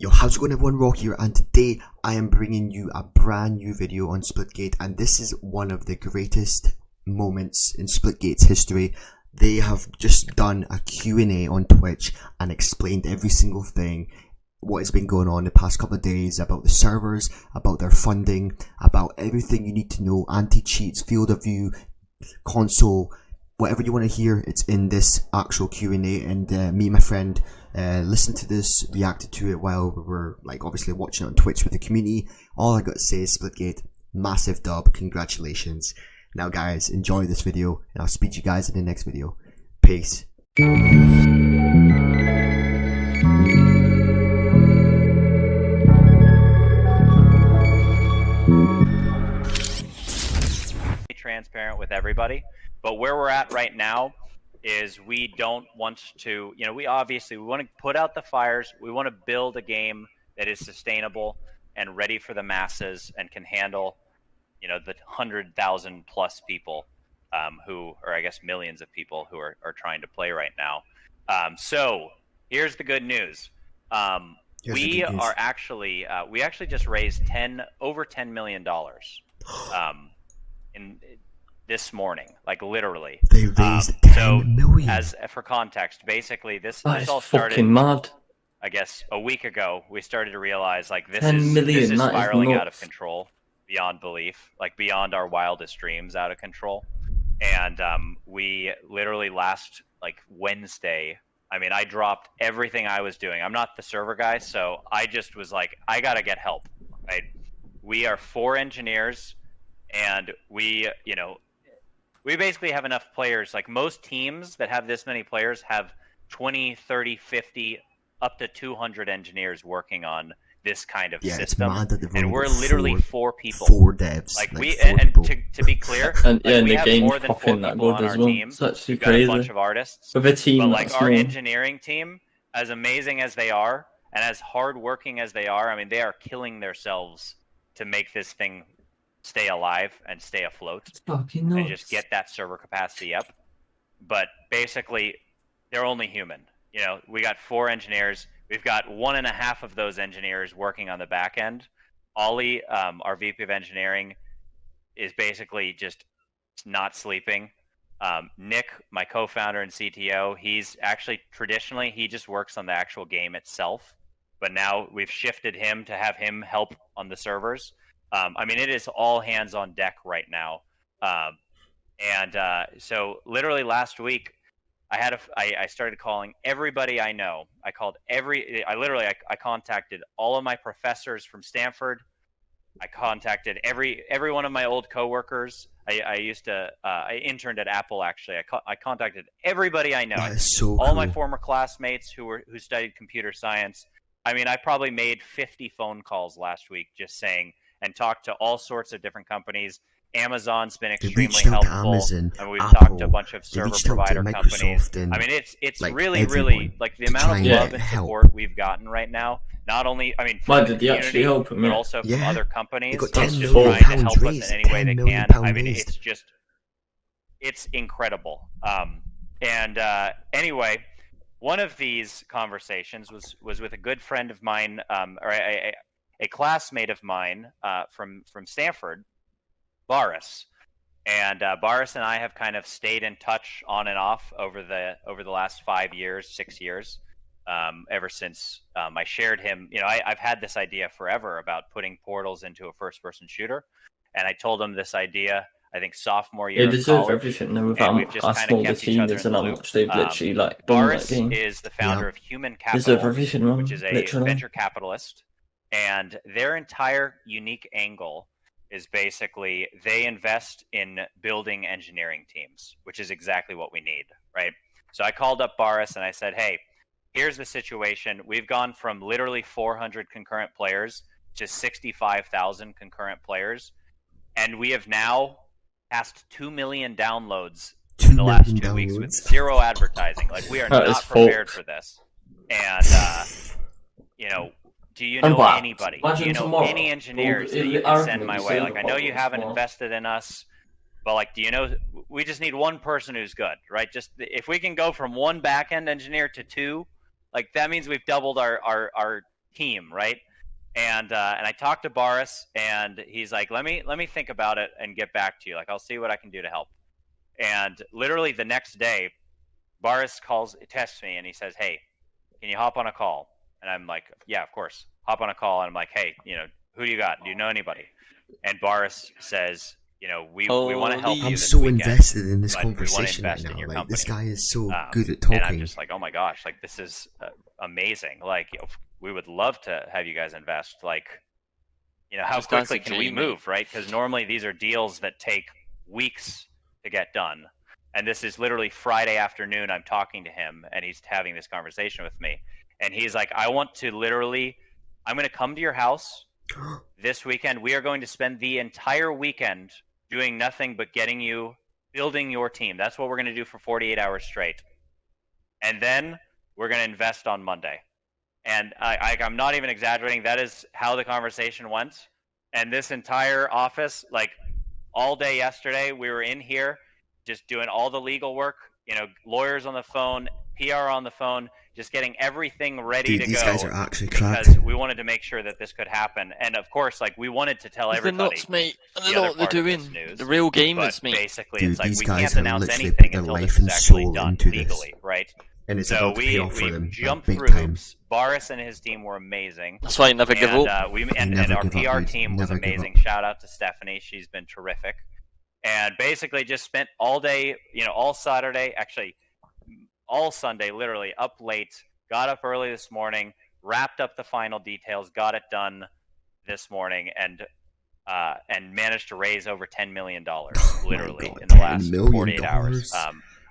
Yo, how's it going everyone? Rawr here, and today I am bringing you a brand new video on Splitgate, and this is one of the greatest moments in Splitgate's history. They have just done a Q&A on Twitch and explained every single thing, what has been going on the past couple of days, about the servers, about their funding, about everything you need to know, anti-cheats, field of view, console, whatever you want to hear, it's in this actual Q&A, and me and my friend listened to this, reacted to it while we were obviously watching it on Twitch with the community. All I got to say is Splitgate, massive dub, congratulations. Now guys, enjoy this video, and I'll speak to you guys in the next video. Peace. Transparent with everybody, but where we're at right now is we don't want to, we want to put out the fires. We want to build a game that is sustainable and ready for the masses and can handle, the 100,000 plus people who, or I guess millions of people who are trying to play right now. So here's the good news. We actually just raised over $10 million. In this morning, literally. They raised 10 million. As for context, basically this all started fucking mad. I guess a week ago. We started to realize this is spiraling out of control beyond belief, beyond our wildest dreams, out of control. And we literally last Wednesday, I dropped everything I was doing. I'm not the server guy, so I just was I gotta get help, right? We are 4 engineers, and we basically have enough players. Most teams that have this many players have 20, 30, 50, up to 200 engineers working on this kind of system. And we're literally 4 people. 4 devs. To be clear, and we have more than 4 people on our team. It's actually We've got crazy. a bunch of artists. With a team but our engineering team, as amazing as they are and as hardworking as they are, they are killing themselves to make this thing stay alive and stay afloat and just get that server capacity up. But basically, they're only human. We got 4 engineers. We've got 1.5 of those engineers working on the back end. Ollie, our VP of engineering, is basically just not sleeping. Nick, my co-founder and CTO, he's actually traditionally, he just works on the actual game itself. But now we've shifted him to have him help on the servers. It is all hands on deck right now. So literally last week, I started calling everybody I know. I contacted all of my professors from Stanford. I contacted every one of my old coworkers. I interned at Apple, actually. I contacted everybody I know. That is so all cool. my former classmates who studied computer science. I probably made 50 phone calls last week just saying, and talked to all sorts of different companies. Amazon's been extremely helpful. Amazon, we've Apple, talked to a bunch of server provider companies. And, it's really the amount of love and support we've gotten right now. Not only, from the community, but also from other companies. Just trying to help us in any way they can. It's incredible. Anyway, one of these conversations was with a good friend of mine, or a classmate of mine from Stanford, Boris. And Boris and I have kind of stayed in touch on and off over the last 5 years, 6 years, ever since I shared him. I've had this idea forever about putting portals into a first-person shooter, and I told him this idea, I think sophomore year. They deserve everything though. Without how small the team is and how much they've literally done Boris that game. is the founder of Human Deserve Capital, everything, man. which is a venture capitalist. And their entire unique angle is basically they invest in building engineering teams, which is exactly what we need, right? So I called up Boris and I said, hey, here's the situation. We've gone from literally 400 concurrent players to 65,000 concurrent players. And we have now passed 2 million downloads in the last 2 weeks with 0 advertising. We are not prepared for this. And, do you know anybody? Do you know any engineers that you can send my way? I know you haven't invested in us, but do you know? We just need one person who's good, right? Just if we can go from 1 back-end engineer to 2, that means we've doubled our team, right? And I talked to Boris, and he's like, let me think about it and get back to you. Like, I'll see what I can do to help. And literally the next day, Boris texts me, and he says, hey, can you hop on a call? And I'm like, yeah, of course. Hop on a call, and I'm like, hey, who do you got? Do you know anybody? And Boris says, we want to help you. I'm this so weekend, invested in this but we want to conversation right invest in now. your Like, company. this guy is so good at talking. And I'm just like, oh my gosh, like this is amazing. Like, we would love to have you guys invest. Like, how quickly can we move, right? Because normally these are deals that take weeks to get done. And this is literally Friday afternoon. I'm talking to him, and he's having this conversation with me. And he's like, I'm going to come to your house this weekend. We are going to spend the entire weekend doing nothing but building your team. That's what we're going to do for 48 hours straight. And then we're going to invest on Monday. And I'm not even exaggerating. That is how the conversation went. And this entire office, like all day yesterday, we were in here just doing all the legal work, lawyers on the phone, PR on the phone, just getting everything ready to go. These guys are actually because cracked. we wanted to make sure that this could happen. And of course, like, we wanted to tell everybody. They're nuts, mate. They know what they're doing. The real gamers, mate. Basically, Dude, it's like these we guys can't have announce literally anything put their until life this is and actually soul done into legally, this. right? And it's so about to pay off for we them. jumped Big through time. hoops. Boris and his team were amazing. That's why I never give up. And our PR team was amazing. Shout out to Stephanie. She's been terrific. And basically just spent all day, all Saturday, actually all Sunday, literally up late, got up early this morning, wrapped up the final details, got it done this morning, and managed to raise over $10 million, literally, in the last 48 hours.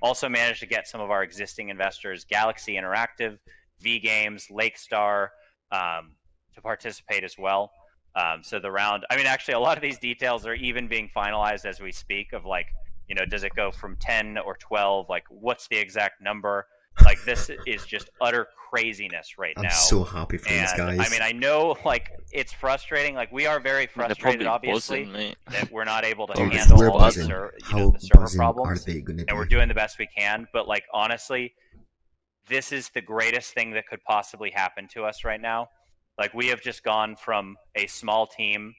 Also managed to get some of our existing investors, Galaxy Interactive, V Games, Lakestar, to participate as well. So the round, actually, a lot of these details are even being finalized as we speak, of like, does it go from 10 or 12? Like, what's the exact number? Like, this is just utter craziness right now. I'm so happy for these guys. I know, like, it's frustrating. Like, we are very frustrated, obviously, that we're not able to handle all the server problems. And we're doing the best we can. But, like, honestly, this is the greatest thing that could possibly happen to us right now. Like, we have just gone from a small team,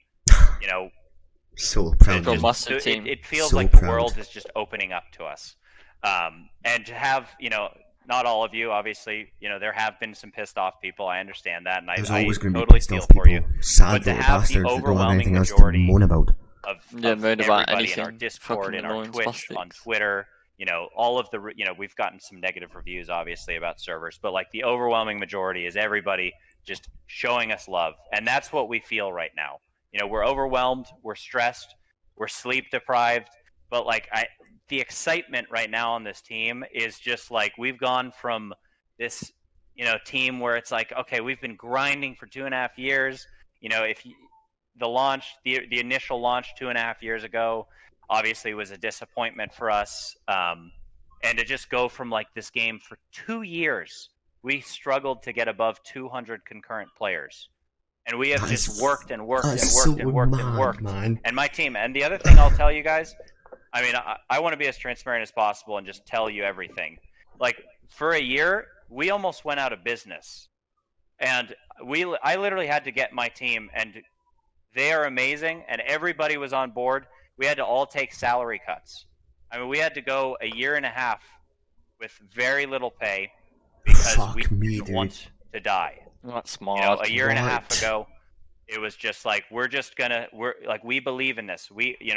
so proud. It feels like the world is just opening up to us. And to have, not all of you, obviously, there have been some pissed off people. I understand that, and I totally feel for you. But to have the overwhelming majority of everybody in our Discord, in our Twitch, on Twitter, all of the, we've gotten some negative reviews, obviously, about servers, but like the overwhelming majority is everybody just showing us love, and that's what we feel right now. We're overwhelmed, we're stressed, we're sleep deprived, but like the excitement right now on this team is just like, we've gone from this, team where it's like, okay, we've been grinding for 2.5 years. The initial launch 2.5 years ago, obviously was a disappointment for us. And to just go from like this game for 2 years, we struggled to get above 200 concurrent players. And we have just worked and worked and worked and worked and worked. And my team, and the other thing I'll tell you guys, I want to be as transparent as possible and just tell you everything. Like, for a year, we almost went out of business. And I literally had to get my team, and they are amazing, and everybody was on board. We had to all take salary cuts. We had to go 1.5 years with very little pay because we didn't want to die. That's smart. 1.5 years ago, it was just like, we believe in this.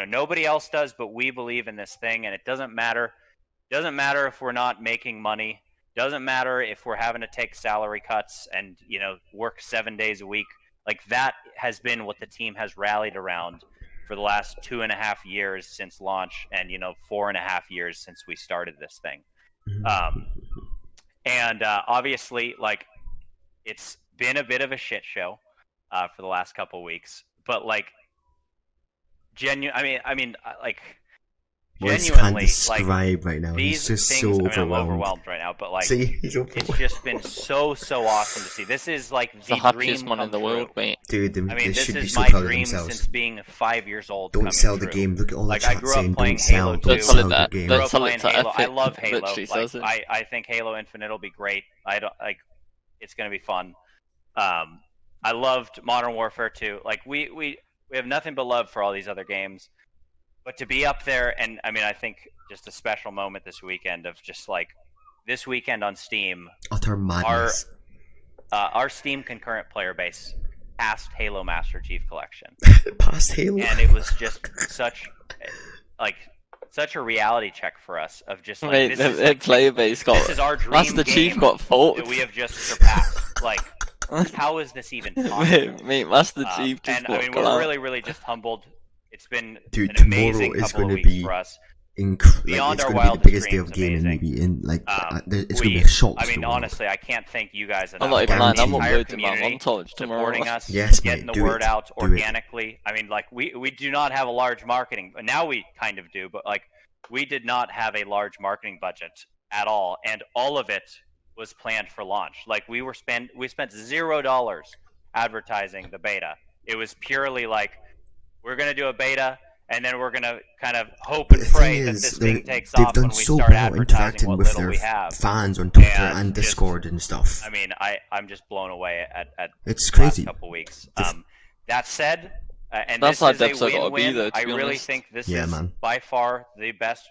Nobody else does, but we believe in this thing, and it doesn't matter. Doesn't matter if we're not making money. Doesn't matter if we're having to take salary cuts and, work 7 days a week. Like, that has been what the team has rallied around for the last 2.5 years since launch, and 4.5 years since we started this thing. Obviously, like, it's been a bit of a shit show for the last couple of weeks, but like, genuinely, describe right now. He's just so overwhelmed. I'm overwhelmed right now, but like, it's just been so awesome to see. This is like the happiest one in the world, mate. Dude, they this should be is so my proud of dream themselves. since being 5 years old. Don't sell the game. Look at all the like, I chat grew up saying, playing don't sell, Halo don't 2. sell the game. I grew up playing Halo. I love Halo. Like, I think Halo Infinite will be great. It's going to be fun. I loved Modern Warfare 2. Like we have nothing but love for all these other games, but to be up there, and I mean, I think just a special moment this weekend of just like this weekend on Steam. Utter madness. Our Steam concurrent player base passed Halo Master Chief Collection. Past Halo. And it was just such a reality check for us of just like, Mate, the player base got. This is our dream Master Chief got fault. that we have just surpassed. Like, how is this even possible? Mate, Master Chief just and I mean, we're really just humbled. It's been an amazing couple of weeks for us. Beyond it's going to be the biggest day of gaming, maybe in like it's going to be a shock. I mean, honestly, I can't thank you guys enough. I'm not even lying. I'm uploading my montage supporting us, yes, getting mate, the word out organically. I mean, like we do not have a large marketing. Now we kind of do, but like we did not have a large marketing budget at all, and all of it was planned for launch. Like we spent $0 advertising the beta. It was purely like we're gonna do a beta. And then we're gonna kind of hope and pray that this thing takes off when we start advertising what little we have. Fans on Twitter and Discord and stuff. I mean, I'm just blown away at it's crazy. The last couple weeks. That said, and that's this is a win-win. I really think this is by far the best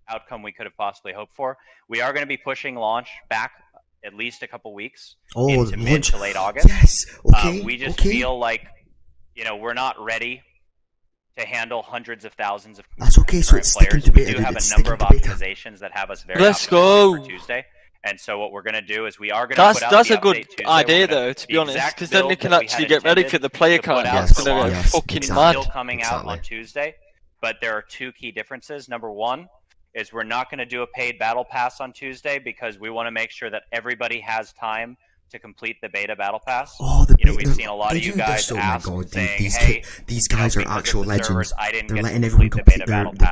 outcome we could have possibly hoped for. We are going to be pushing launch back at least a couple weeks into mid to late August. Yes. Okay. We just feel like we're not ready to handle hundreds of thousands of players. We do have a number of optimizations that have us very for Tuesday. And so what we're going to do is we are going to put out that's a good idea though, to be honest, because then they can actually get ready for the player count. It's going to get fucking mad. Still coming out on Tuesday, but there are two key differences. Number one is we're not going to do a paid battle pass on Tuesday because we want to make sure that everybody has time to complete the beta battle pass. Oh, we've seen a lot of you guys ask saying, "Hey, these guys are actual legends. They're letting everyone complete the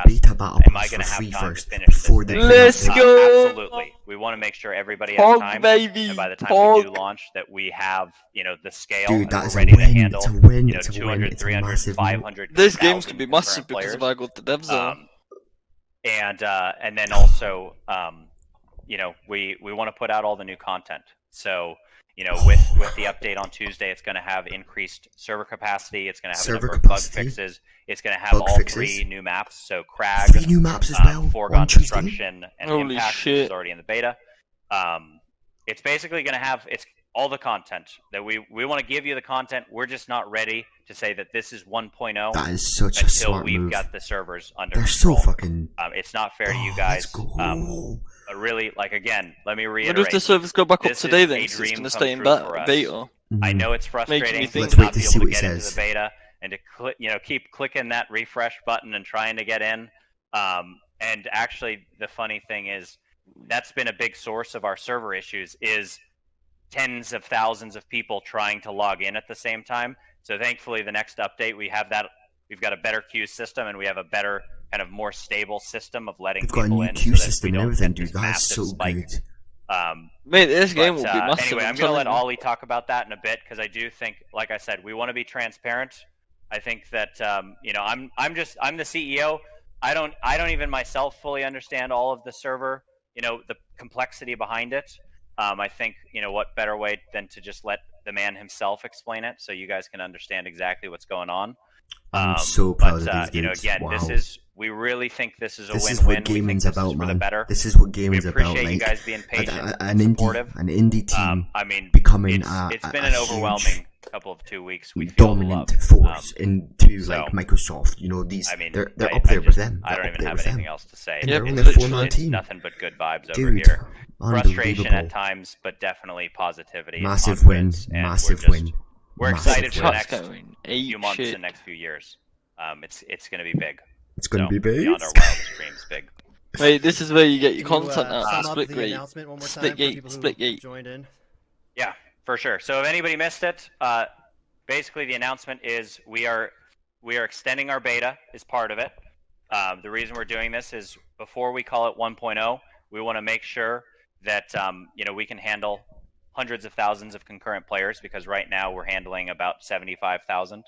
beta battle pass for free first before they Let's go. Absolutely, we want to make sure everybody has time, baby. And by the time we do launch, that we have the scale. Dude, that is ready a to handle. It's a win. 200, 300, 500. This game's gonna be massive because if I got the dev zone. And then also, we want to put out all the new content. So. With the update on Tuesday, it's going to have increased server capacity. It's going to have a number of bug fixes. It's going to have all 3 new maps. So Crag, 3 new maps as well. Foregone Destruction, and Holy Impact, shit. which is already in the beta. It's basically going to have all the content that we want to give you the content. We're just not ready to say that this is 1.0. That is such a smart move. Until we've got the servers under They're control. so fucking. It's not fair to you guys. But really, again, let me reiterate. What if the servers go back up today then? It's going to stay in beta. I know it's frustrating to not be able to get into the beta and to keep clicking that refresh button and trying to get in. And actually, the funny thing is, that's been a big source of our server issues is tens of thousands of people trying to log in at the same time. So thankfully, the next update, we've got a better queue system and we have a better kind of more stable system of letting people in. Got a new queue system and everything, dude. That's so good. Mate, this game will be massive. Anyway, I'm going to let Ollie talk about that in a bit because I do think, like I said, we want to be transparent. I think that I'm the CEO. I don't even myself fully understand all of the server, the complexity behind it. I think what better way than to just let the man himself explain it so you guys can understand exactly what's going on. I'm so proud of these dudes. Again, wow. we really think this is a win-win. This is what gaming's about, man. This is what gaming's about. We appreciate you guys being patient an indie team becoming it's been an overwhelming couple of 2 weeks. We feel dominant force into like Microsoft. They're up there with them. I don't even have anything else to say. It's nothing but good vibes over here. Frustration at times, but definitely positivity. Massive win. Massive win. We're excited for the next few months and next few years. It's going to be big. It's going to be big. Beyond our wildest dreams, big. Wait, this is where you get your content out. Splitgate. Splitgate. Joined in. Yeah, for sure. So if anybody missed it, basically the announcement is we are extending our beta as part of it. The reason we're doing this is before we call it 1.0, we want to make sure that we can handle hundreds of thousands of concurrent players because right now we're handling about 75,000.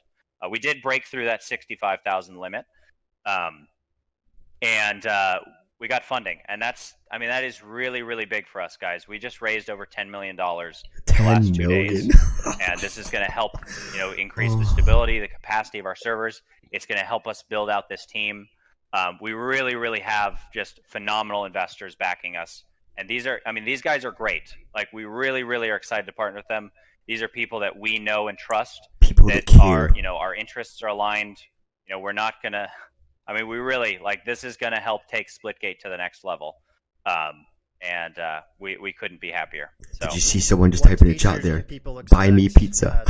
We did break through that 65,000 limit, and we got funding, and that is really, really big for us, guys. We just raised over $10 million the last 2 days. and this is going to help, increase the stability, the capacity of our servers. It's going to help us build out this team. We really, really have just phenomenal investors backing us, and these guys are great. Like, we really, really are excited to partner with them. These are people that we know and trust. People that care. Our interests are aligned. We're not gonna. We really this is gonna help take Splitgate to the next level. And we couldn't be happier. So. Did you see someone just type in the chat there? Buy me pizza.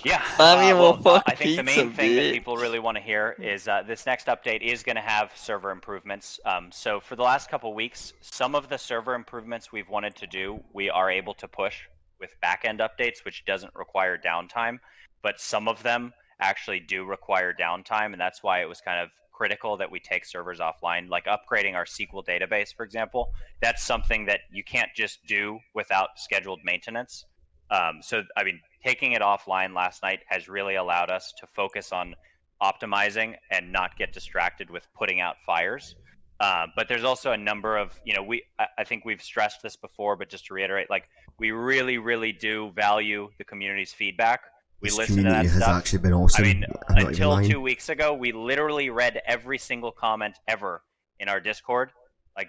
Yeah. I think the main thing that people really want to hear is this next update is going to have server improvements. So for the last couple weeks, some of the server improvements we've wanted to do, we are able to push with backend updates, which doesn't require downtime. But some of them actually do require downtime, and that's why it was kind of critical that we take servers offline, like upgrading our SQL database, for example. That's something that you can't just do without scheduled maintenance. Taking it offline last night has really allowed us to focus on optimizing and not get distracted with putting out fires. But there's also a number of, I think we've stressed this before, but just to reiterate, we really, really do value the community's feedback. We listen to that stuff. Actually been awesome. Until 2 weeks ago, we literally read every single comment ever in our Discord.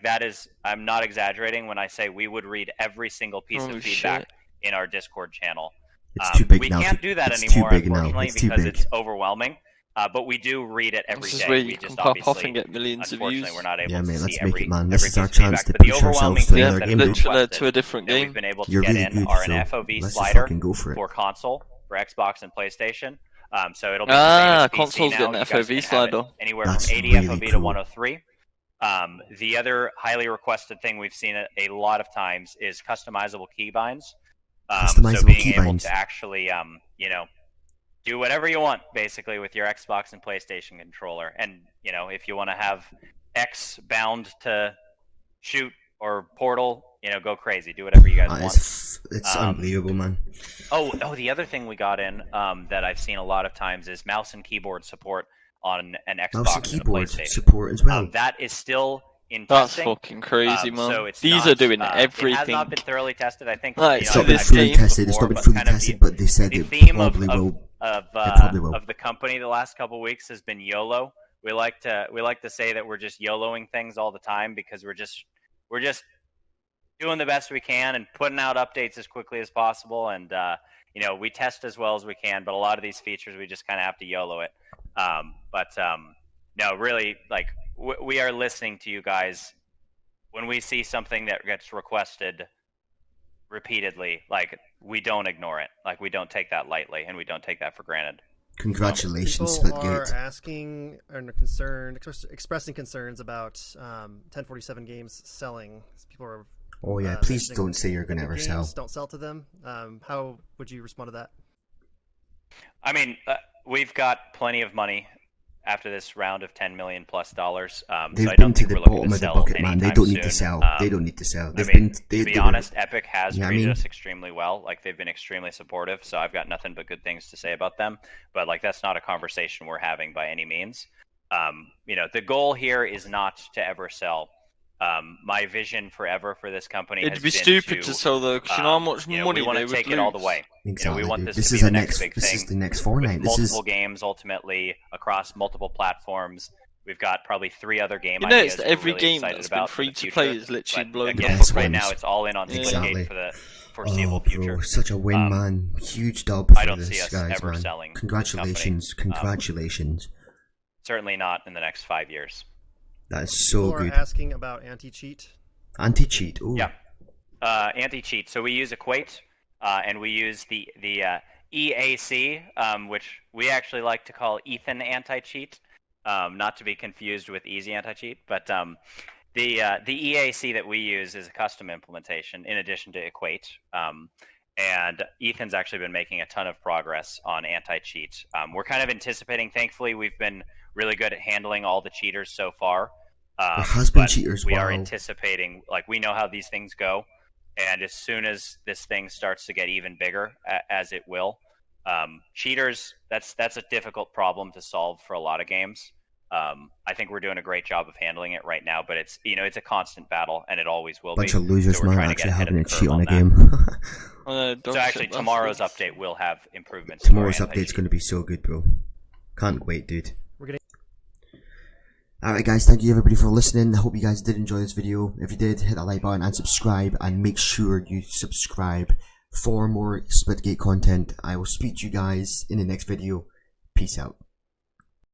That is, I'm not exaggerating when I say we would read every single piece of feedback in our Discord channel. It's too big we now. Can't do that anymore, unfortunately, because it's overwhelming. But we do read it every day. This is where you can pop off and get millions of views. Unfortunately, we're not able to mate, see let's every, make it, man. every This is our piece of chance feedback. to But the push overwhelming ourselves to thing another that game. Literally to a different that game. we've been able to You're get really in good, are so an FOV let's just slider fucking go for it. for console, for Xbox and PlayStation. So it'll be the same as PC console's now. getting an You guys FOV can have slider. it anywhere That's from 80 really FOV to cool. 103. The other highly requested thing we've seen a lot of times is customizable keybinds. So being able to actually, do whatever you want, basically, with your Xbox and PlayStation controller. And, if you want to have X bound to shoot or Portal, go crazy. Do whatever you guys want. It's unbelievable, man. Oh, the other thing we got in that I've seen a lot of times is mouse and keyboard support on an Xbox mouse and keyboard PlayStation. support as well. That is still in That's testing. fucking crazy, man. So it's These not, are doing everything. It has not been thoroughly tested. I think It's not been fully tested. It's not been fully tested, but they said it probably will. Of the company the last couple of weeks has been YOLO. We like to say that we're just YOLOing things all the time because we're just doing the best we can and putting out updates as quickly as possible. And we test as well as we can, but a lot of these features we just kind of have to YOLO it. No, really, we are listening to you guys when we see something that gets requested repeatedly. We don't ignore it. We don't take that lightly, and we don't take that for granted. Congratulations, People Splitgate. are asking and concerned, expressing concerns about 1047 games selling. People are. Oh yeah, please don't say you're gonna ever sell. Don't sell to them. How would you respond to that? We've got plenty of money after this round of $10 million+. They've been to the bottom of the bucket, man. They don't need to sell. They don't need to sell. To be honest, Epic has treated us extremely well. They've been extremely supportive, so I've got nothing but good things to say about them. But that's not a conversation we're having by any means. The goal here is not to ever sell. My vision forever for this company It'd be stupid to sell though, because you know how much money we want to take it all the way. Exactly. We want this is to be the next big thing. This is the next Fortnite. Multiple games ultimately across multiple platforms. We've got probably 3 other game ideas. Every really game that's been free to play is literally blown again, right now it's all in on Splitgate for the foreseeable future. Such a win, man. Huge dub for I don't this see us guys, ever man. selling. Congratulations, congratulations. Certainly not in the next 5 years. That is so People good. are asking about anti-cheat. Anti-cheat. Oh. Yeah. Anti-cheat. So we use Equate, and we use the EAC, which we actually like to call Ethan anti-cheat, not to be confused with Easy anti-cheat. But the EAC that we use is a custom implementation in addition to Equate. And Ethan's actually been making a ton of progress on anti-cheat. We're kind of anticipating. Thankfully, we've been really good at handling all the cheaters so far. There has been cheaters. We are anticipating, we know how these things go, and as soon as this thing starts to get even bigger, as it will, cheaters, that's a difficult problem to solve for a lot of games. I think we're doing a great job of handling it right now, but it's it's a constant battle, and it always will Bunch be. of losers, so we're man, trying actually to get having ahead a of the cheat curve on a that. game. So actually, tomorrow's update will have improvements. Tomorrow's update's going to be so good, bro. Can't wait, dude. Alright guys, thank you everybody for listening. I hope you guys did enjoy this video. If you did, hit that like button and subscribe, and make sure you subscribe for more Splitgate content. I will speak to you guys in the next video. Peace out.